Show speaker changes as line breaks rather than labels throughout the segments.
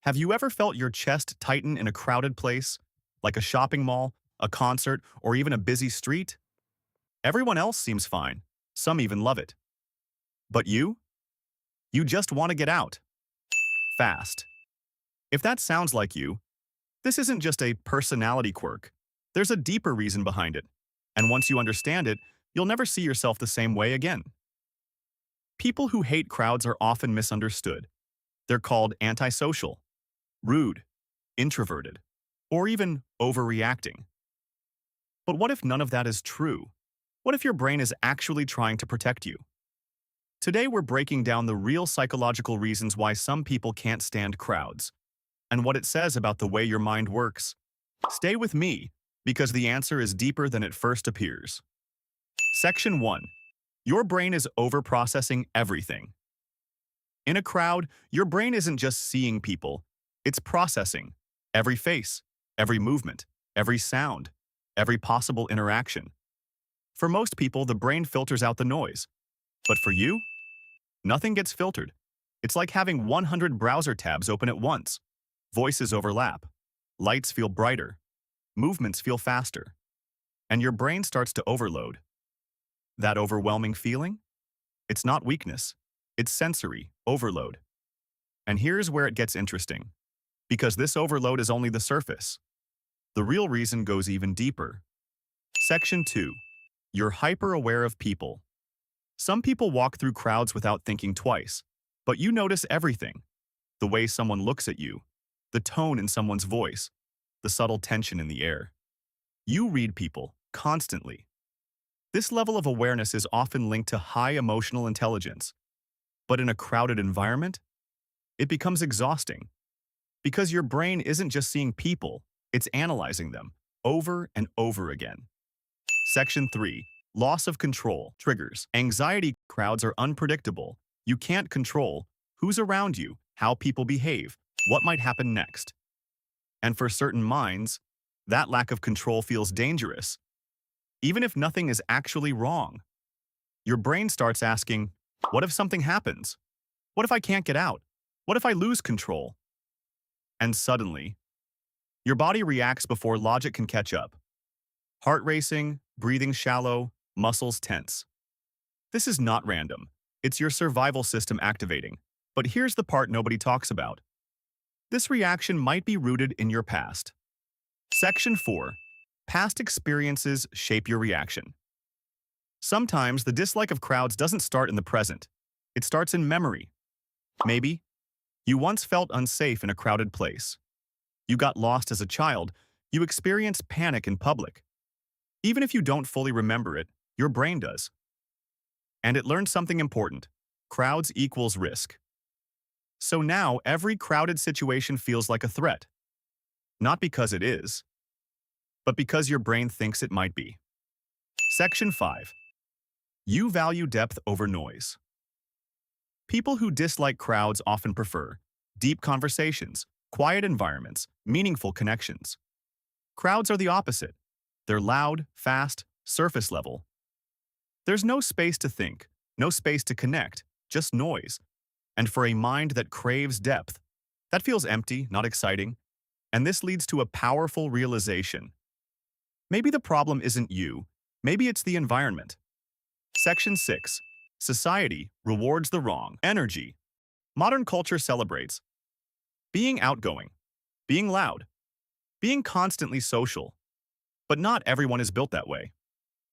Have you ever felt your chest tighten in a crowded place, like a shopping mall, a concert, or even a busy street? Everyone else seems fine. Some even love it. But you? You just want to get out. Fast. If that sounds like you, this isn't just a personality quirk. There's a deeper reason behind it. And once you understand it, you'll never see yourself the same way again. People who hate crowds are often misunderstood. They're called antisocial, rude, introverted, or even overreacting. But what if none of that is true? What if your brain is actually trying to protect you? Today we're breaking down the real psychological reasons why some people can't stand crowds, and what it says about the way your mind works. Stay with me, because the answer is deeper than it first appears. Section 1. Your brain is overprocessing everything. In a crowd, your brain isn't just seeing people, it's processing every face, every movement, every sound, every possible interaction. For most people, the brain filters out the noise. But for you, nothing gets filtered. It's like having 100 browser tabs open at once. Voices overlap. Lights feel brighter. Movements feel faster. And your brain starts to overload. That overwhelming feeling? It's not weakness. It's sensory overload. And here's where it gets interesting. Because this overload is only the surface. The real reason goes even deeper. Section 2. You're hyper-aware of people. Some people walk through crowds without thinking twice, but you notice everything. The way someone looks at you, the tone in someone's voice, the subtle tension in the air. You read people constantly. This level of awareness is often linked to high emotional intelligence. But in a crowded environment, it becomes exhausting. Because your brain isn't just seeing people, it's analyzing them over and over again. Section 3. Loss of control triggers. Anxiety crowds are unpredictable. You can't control who's around you, how people behave, what might happen next. And for certain minds, that lack of control feels dangerous. Even if nothing is actually wrong, your brain starts asking, what if something happens? What if I can't get out? What if I lose control? And suddenly, your body reacts before logic can catch up. Heart racing, breathing shallow, muscles tense. This is not random. It's your survival system activating. But here's the part nobody talks about. This reaction might be rooted in your past. Section 4. Past experiences shape your reaction. Sometimes the dislike of crowds doesn't start in the present. It starts in memory. Maybe you once felt unsafe in a crowded place. You got lost as a child. You experienced panic in public. Even if you don't fully remember it, your brain does. And it learned something important. Crowds equals risk. So now every crowded situation feels like a threat. Not because it is, but because your brain thinks it might be. Section 5. You value depth over noise. People who dislike crowds often prefer deep conversations, quiet environments, meaningful connections. Crowds are the opposite. They're loud, fast, surface level. There's no space to think, no space to connect, just noise. And for a mind that craves depth, that feels empty, not exciting. And this leads to a powerful realization. Maybe the problem isn't you, maybe it's the environment. Section 6. Society rewards the wrong energy. Modern culture celebrates being outgoing, being loud, being constantly social. But not everyone is built that way.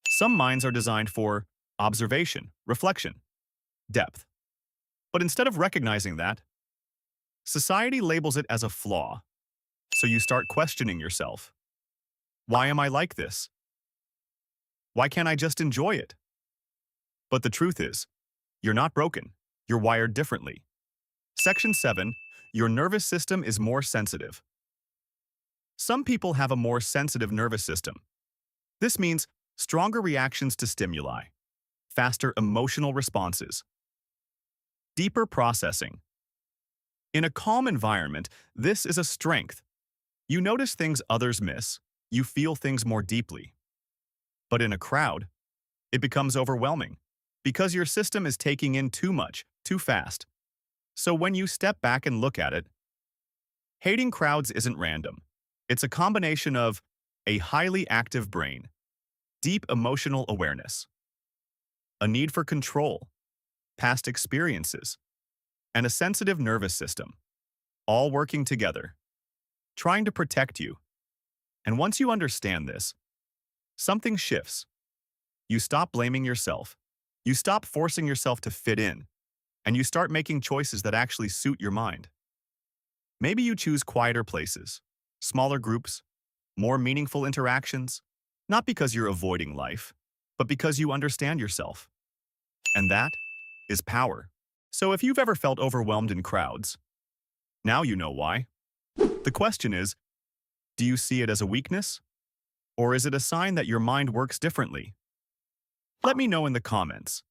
Some minds are designed for observation, reflection, depth. But instead of recognizing that, society labels it as a flaw. So you start questioning yourself. Why am I like this? Why can't I just enjoy it? But the truth is, you're not broken. You're wired differently. Section 7. Your nervous system is more sensitive. Some people have a more sensitive nervous system. This means stronger reactions to stimuli, faster emotional responses, deeper processing. In a calm environment, this is a strength. You notice things others miss. You feel things more deeply. But in a crowd, it becomes overwhelming because your system is taking in too much, too fast. So when you step back and look at it, Hating crowds isn't random. It's a combination of a highly active brain, deep emotional awareness, a need for control, past experiences, and a sensitive nervous system, all working together, trying to protect you. And once you understand this, something shifts. You stop blaming yourself. You stop forcing yourself to fit in, and you start making choices that actually suit your mind. Maybe you choose quieter places, smaller groups, more meaningful interactions, not because you're avoiding life, but because you understand yourself. And that is power. So if you've ever felt overwhelmed in crowds, now you know why. The question is, do you see it as a weakness? Or is it a sign that your mind works differently? Let me know in the comments.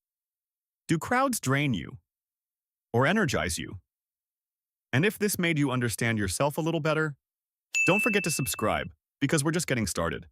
Do crowds drain you or energize you? And if this made you understand yourself a little better, don't forget to subscribe because we're just getting started.